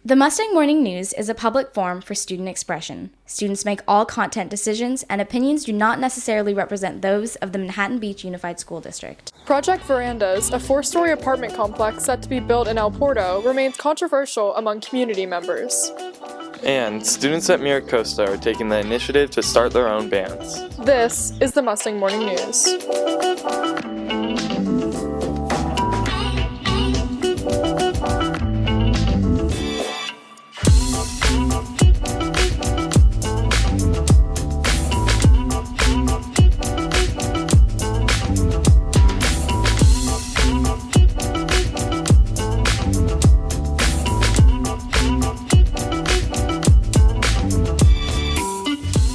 The Mustang Morning News is a public forum for student expression. Students make all content decisions, and opinions do not necessarily represent those of the Manhattan Beach Unified School District. Project Verandas, a 4-story apartment complex set to be built in El Porto, remains controversial among community members. And students at Mira Costa are taking the initiative to start their own bands. This is the Mustang Morning News.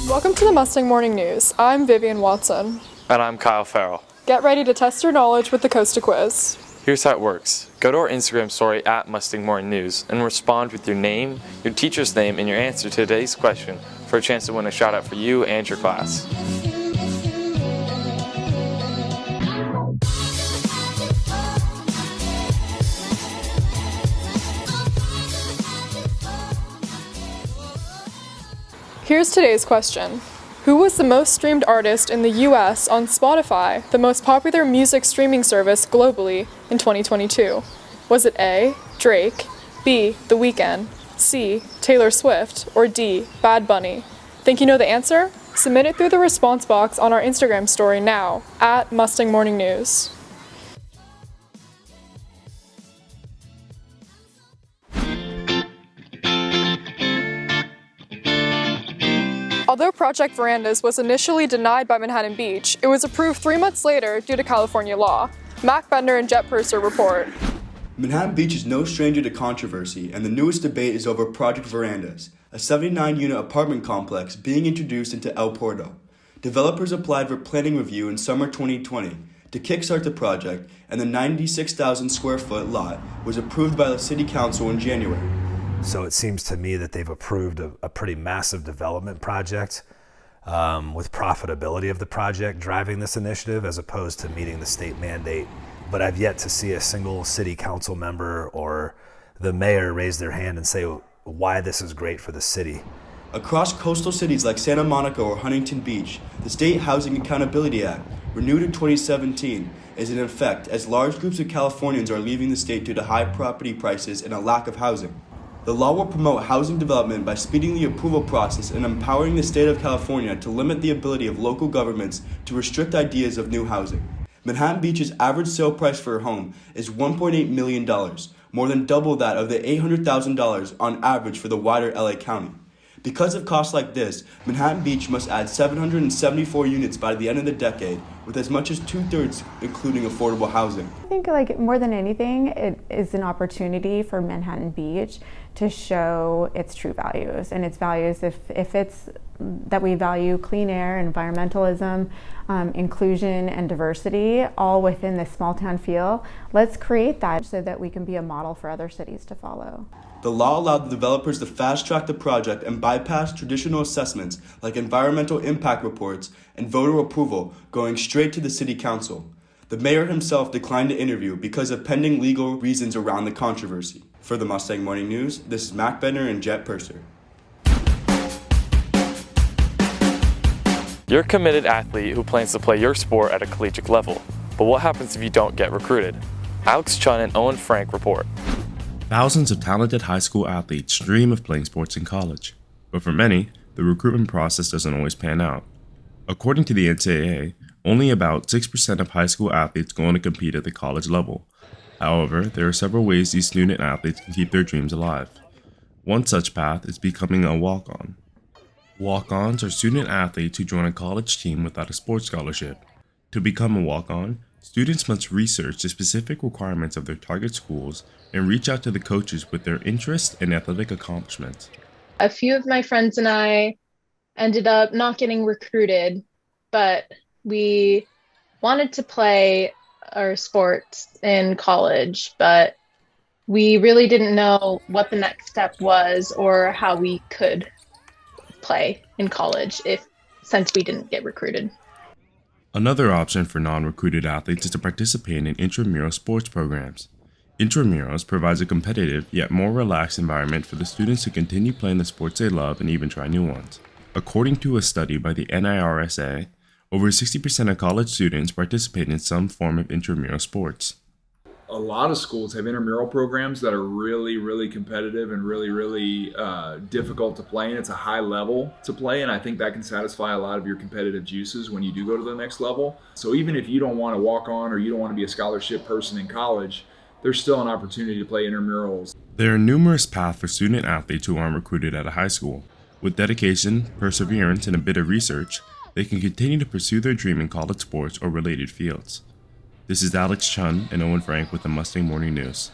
Welcome to the Mustang Morning News. I'm Vivian Watson. And I'm Kyle Farrell. Get ready to test your knowledge with the Costa Quiz. Here's how it works. Go to our Instagram story at Mustang Morning News and respond with your name, your teacher's name, and your answer to today's question for a chance to win a shout out for you and your class. Here's today's question. Who was the most streamed artist in the US on Spotify, the most popular music streaming service globally, in 2022? Was it A, Drake, B, The Weeknd, C, Taylor Swift, or D, Bad Bunny? Think you know the answer? Submit it through the response box on our Instagram story now, at Mustang Morning News. Although Project Verandas was initially denied by Manhattan Beach, it was approved 3 months later due to California law. Mac Bender and Jet Purser report. Manhattan Beach is no stranger to controversy, and the newest debate is over Project Verandas, a 79-unit apartment complex being introduced into El Porto. Developers applied for planning review in summer 2020 to kickstart the project, and the 96,000 square foot lot was approved by the City Council in January. So it seems to me that they've approved a pretty massive development project with profitability of the project driving this initiative as opposed to meeting the state mandate. But I've yet to see a single city council member or the mayor raise their hand and say why this is great for the city. Across coastal cities like Santa Monica or Huntington Beach, the State Housing Accountability Act, renewed in 2017, is in effect as large groups of Californians are leaving the state due to high property prices and a lack of housing. The law will promote housing development by speeding the approval process and empowering the state of California to limit the ability of local governments to restrict ideas of new housing. Manhattan Beach's average sale price for a home is $1.8 million, more than double that of the $800,000 on average for the wider LA County. Because of costs like this, Manhattan Beach must add 774 units by the end of the decade, with as much as 2/3 including affordable housing. I think more than anything, it is an opportunity for Manhattan Beach to show its true values. And its values, if it's that we value clean air, environmentalism, inclusion, and diversity, all within this small town feel, let's create that so that we can be a model for other cities to follow. The law allowed the developers to fast-track the project and bypass traditional assessments like environmental impact reports and voter approval, going straight to the city council. The mayor himself declined to interview because of pending legal reasons around the controversy. For the Mustang Morning News, this is Mac Bender and Jet Purser. You're a committed athlete who plans to play your sport at a collegiate level. But what happens if you don't get recruited? Alex Chun and Owen Frank report. Thousands of talented high school athletes dream of playing sports in college, but for many, the recruitment process doesn't always pan out. According to the NCAA, only about 6% of high school athletes go on to compete at the college level. However, there are several ways these student athletes can keep their dreams alive. One such path is becoming a walk-on. Walk-ons are student athletes who join a college team without a sports scholarship. To become a walk-on, students must research the specific requirements of their target schools and reach out to the coaches with their interests and athletic accomplishments. A few of my friends and I ended up not getting recruited, but we wanted to play our sports in college, but we really didn't know what the next step was or how we could play in college since we didn't get recruited. Another option for non-recruited athletes is to participate in intramural sports programs. Intramurals provides a competitive yet more relaxed environment for the students to continue playing the sports they love and even try new ones. According to a study by the NIRSA, over 60% of college students participate in some form of intramural sports. A lot of schools have intramural programs that are really competitive and really difficult to play, and it's a high level to play, and I think that can satisfy a lot of your competitive juices when you do go to the next level. So even if you don't want to walk on or you don't want to be a scholarship person in college, there's still an opportunity to play intramurals. There are numerous paths for student athletes who aren't recruited at a high school. With dedication, perseverance, and a bit of research, they can continue to pursue their dream in college sports or related fields. This is Alex Chun and Owen Frank with the Mustang Morning News.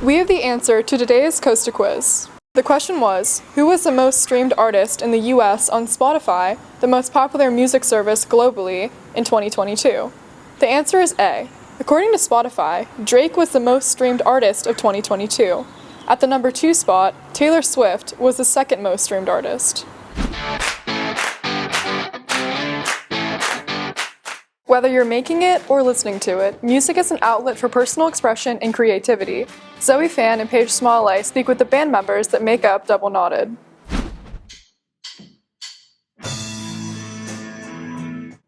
We have the answer to today's Costa Quiz. The question was, who was the most streamed artist in the US on Spotify, the most popular music service globally, in 2022? The answer is A. According to Spotify, Drake was the most streamed artist of 2022. At the number 2 spot, Taylor Swift was the second most streamed artist. Whether you're making it or listening to it, music is an outlet for personal expression and creativity. Zoe Fan and Paige Smalley speak with the band members that make up Double Knotted.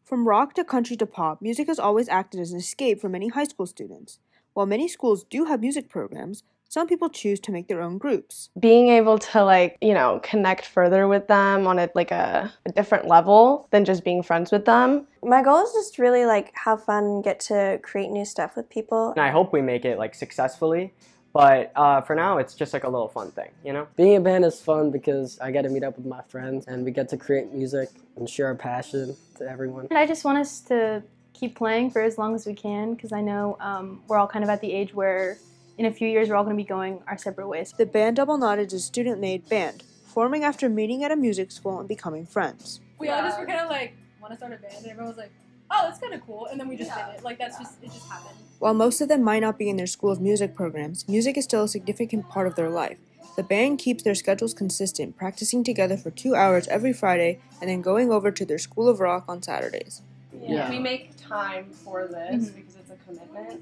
From rock to country to pop, music has always acted as an escape for many high school students. While many schools do have music programs, some people choose to make their own groups. Being able to connect further with them on a different level than just being friends with them. My goal is just really have fun and get to create new stuff with people. And I hope we make it successfully, but for now it's just a little fun thing, Being in a band is fun because I get to meet up with my friends and we get to create music and share our passion to everyone. I just want us to keep playing for as long as we can because I know we're all kind of at the age where in a few years we're all going to be going our separate ways. The band Double Knotted is a student-made band, forming after meeting at a music school and becoming friends. We all just were kind of want to start a band, and everyone was like, oh, that's kind of cool, and then we just did it. It just happened. While most of them might not be in their school's music programs, music is still a significant part of their life. The band keeps their schedules consistent, practicing together for 2 hours every Friday and then going over to their School of Rock on Saturdays. Yeah. We make time for this because it's a commitment.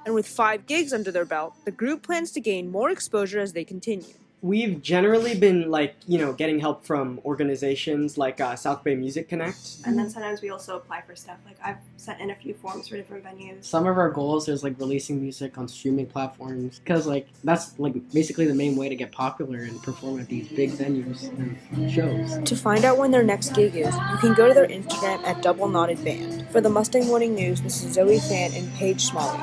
And with 5 gigs under their belt, the group plans to gain more exposure as they continue. We've generally been getting help from organizations like South Bay Music Connect. And then sometimes we also apply for stuff. I've sent in a few forms for different venues. Some of our goals is releasing music on streaming platforms because that's basically the main way to get popular and perform at these big venues and shows. To find out when their next gig is, you can go to their Instagram at Double Knotted Band. For the Mustang Morning News, this is Zoe Fan and Paige Smalley.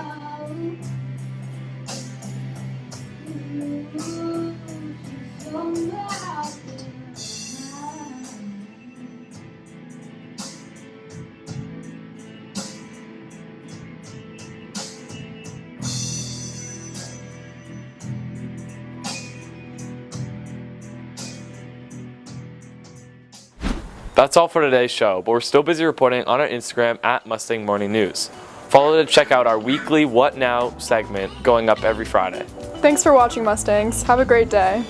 That's all for today's show, but we're still busy reporting on our Instagram at Mustang Morning News. Follow to check out our weekly What Now segment going up every Friday. Thanks for watching, Mustangs. Have a great day.